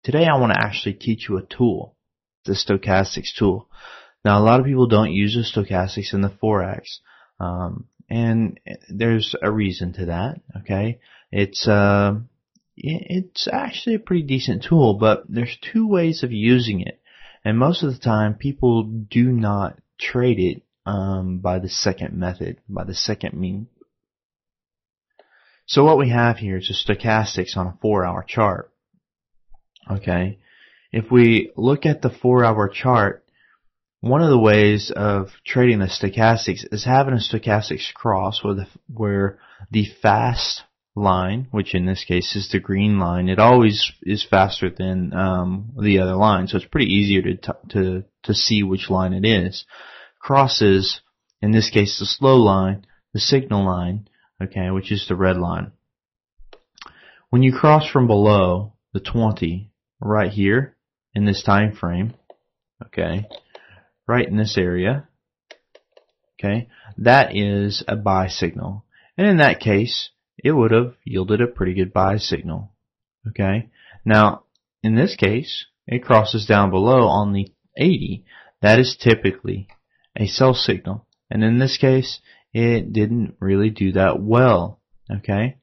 Today I want to actually teach you a tool, the stochastics tool. Now a lot of people don't use the stochastics in the Forex, and there's a reason to that. Okay, it's actually a pretty decent tool, but there's two ways of using it, and most of the time people do not trade it by the second method, by the second mean. So what we have here is a stochastics on a 4-hour chart. Okay, if we look at the 4-hour chart, one of the ways of trading the stochastics is having a stochastics cross where the fast line, which in this case is the green line, it always is faster than the other line, so it's pretty easier to see which line it is. Crosses, in this case, the slow line, the signal line, okay, which is the red line. When you cross from below the 20, right here in this time frame, okay, right in this area, okay, that is a buy signal. And in that case, it would have yielded a pretty good buy signal. Okay, now in this case, it crosses down below on the 80. That is typically a sell signal. And in this case, it didn't really do that well. Okay,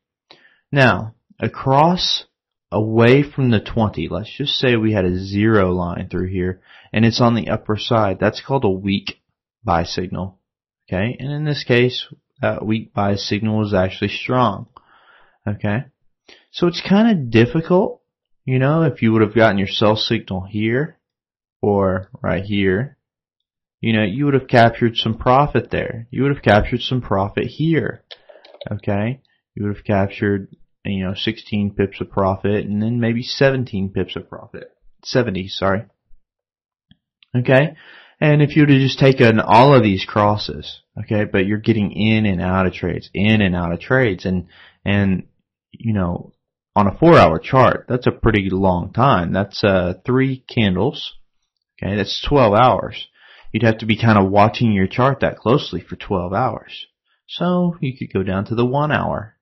now across away from the 20, let's just say we had a 0 line through here, and it's on the upper side. That's called a weak buy signal. Okay, and in this case, that weak buy signal is actually strong. Okay, so it's kind of difficult, you know, if you would have gotten your sell signal here or right here, you know, you would have captured some profit there. You would have captured some profit here. Okay, you would have captured, you know, 16 pips of profit, and then maybe 17 pips of profit. 70, sorry. Okay, and if you would have just taken all of these crosses, okay, but you're getting in and out of trades, and you know, on a 4-hour chart, that's a pretty long time. That's 3 candles. Okay, that's 12 hours. You'd have to be kind of watching your chart that closely for 12 hours. So you could go down to the 1 hour,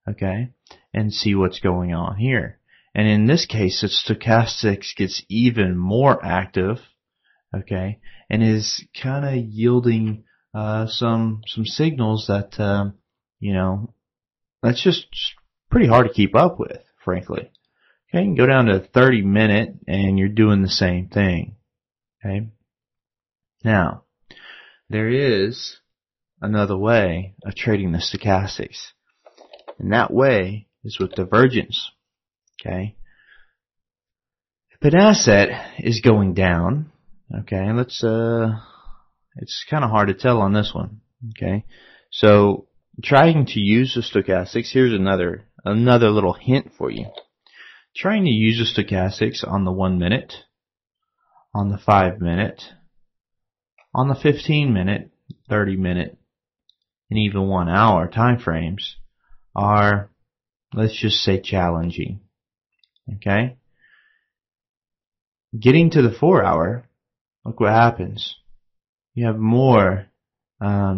okay, and see what's going on here. And in this case, the stochastics gets even more active, okay, and is kind of yielding some signals that you know, that's just pretty hard to keep up with, frankly. Okay, you can go down to 30-minute and you're doing the same thing. Okay, now there is another way of trading the stochastics, and that way is with divergence. Okay, if an asset is going down, okay, let's it's kind of hard to tell on this one. Okay, so trying to use the stochastics, here's another little hint for you. Trying to use the stochastics on the 1 minute, on the 5 minute, on the 15-minute, 30-minute, and even 1 hour time frames are, let's just say, challenging. Okay? Getting to the 4-hour, look what happens. You have more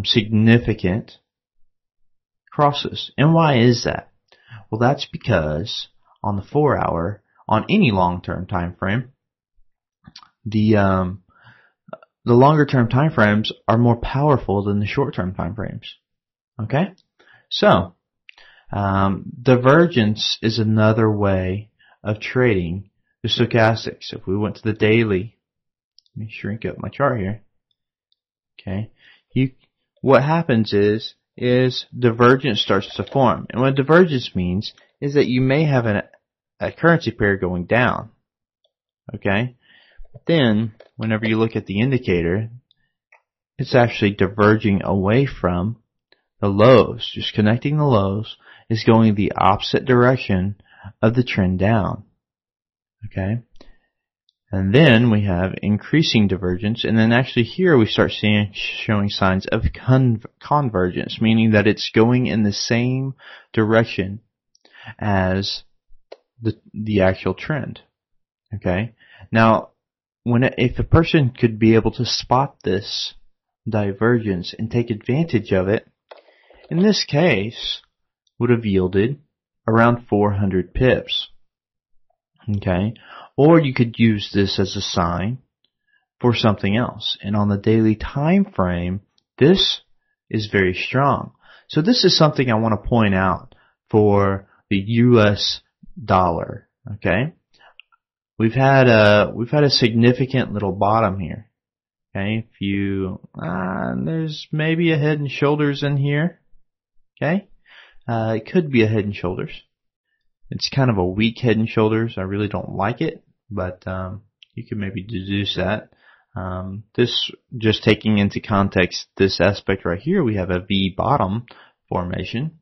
significant crosses. And why is that? Well, that's because on the 4-hour, on any long-term time frame, the longer-term time frames are more powerful than the short-term time frames. Okay? So, divergence is another way of trading the stochastics. If we went to the daily, let me shrink up my chart here. Okay? What happens is divergence starts to form. And what divergence means is that you may have a currency pair going down. Okay? But then, whenever you look at the indicator, it's actually diverging away from the lows. Just connecting the lows is going the opposite direction of the trend down. Okay? And then we have increasing divergence, and then actually here we start showing signs of convergence, meaning that it's going in the same direction as the actual trend. Okay? Now, if a person could be able to spot this divergence and take advantage of it, in this case, would have yielded around 400 pips. Okay? Or you could use this as a sign for something else. And on the daily time frame, this is very strong. So this is something I want to point out for the US dollar. Okay, we've had a significant little bottom here. Okay, if you there's maybe a head and shoulders in here. Okay, it could be a head and shoulders. It's kind of a weak head and shoulders. I really don't like it, but you can maybe deduce that. This, just taking into context this aspect right here, we have a V bottom formation.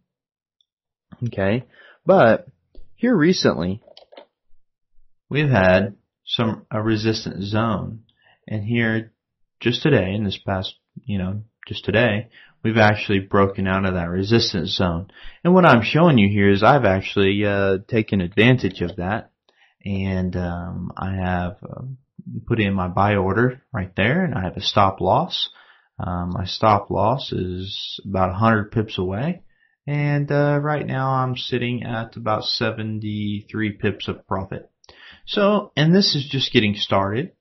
Okay, but here recently we've had a resistance zone, and here just today, in this past, just today, we've actually broken out of that resistance zone. And what I'm showing you here is I've actually taken advantage of that, and I have put in my buy order right there, and I have a stop loss. My stop loss is about 100 pips away, and right now I'm sitting at about 73 pips of profit. So, and this is just getting started,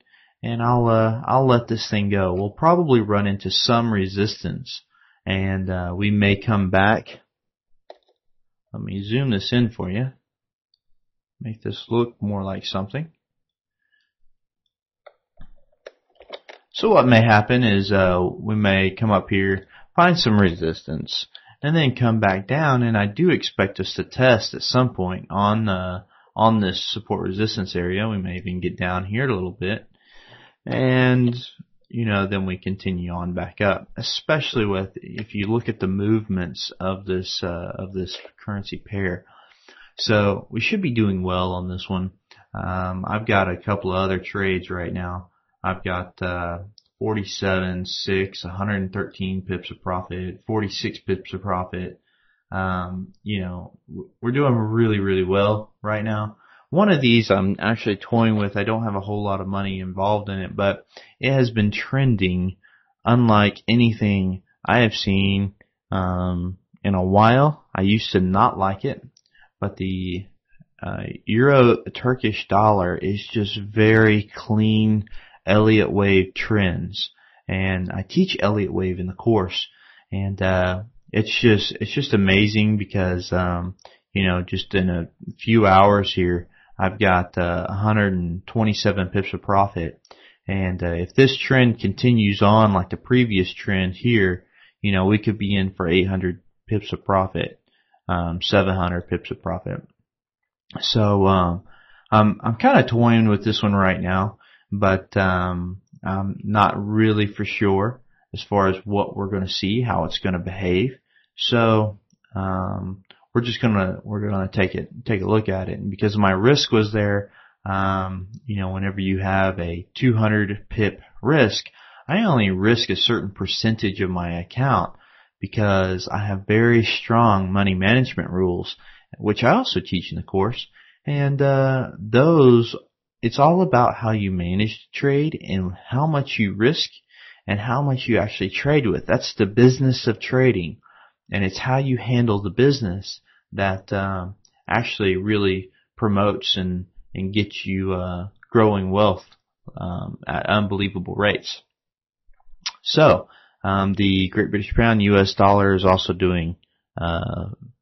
and I'll let this thing go. We'll probably run into some resistance, and we may come back. Let me zoom this in for you. Make this look more like something. So what may happen is we may come up here, find some resistance, and then come back down, and I do expect us to test at some point on this support resistance area. We may even get down here a little bit, and then we continue on back up, especially if you look at the movements of this currency pair. So we should be doing well on this one. I've got a couple of other trades right now. I've got 47.6, 113 pips of profit, 46 pips of profit. We're doing really, really well right now. One of these I'm actually toying with. I don't have a whole lot of money involved in it, but it has been trending unlike anything I have seen in a while. I used to not like it, but the Euro Turkish dollar is just very clean Elliott wave trends, and I teach Elliott wave in the course, and it's just amazing because just in a few hours here I've got 127 pips of profit, and if this trend continues on like the previous trend here, we could be in for 800 pips of profit, 700 pips of profit. So I'm kind of toying with this one right now, but I'm not really for sure as far as what we're going to see, how it's going to behave. So we're gonna take a look at it, and because my risk was there, whenever you have a 200 pip risk, I only risk a certain percentage of my account because I have very strong money management rules, which I also teach in the course, and it's all about how you manage the trade and how much you risk and how much you actually trade with. That's the business of trading, and it's how you handle the business that actually really promotes and gets you growing wealth at unbelievable rates. So the Great British Pound, US dollar is also doing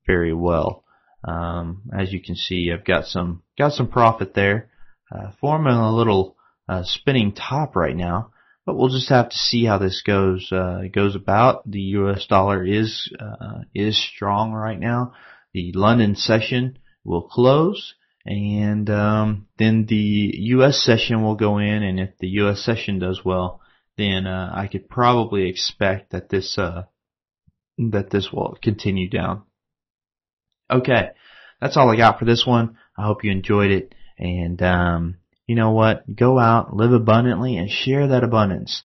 very well. As you can see, I've got some profit there, forming a little spinning top right now. But we'll just have to see how this goes about. The US dollar is strong right now. The London session will close, and then the US session will go in, and if the US session does well, then I could probably expect that this will continue down. Okay, that's all I got for this one. I hope you enjoyed it, and you know what? Go out, live abundantly, and share that abundance.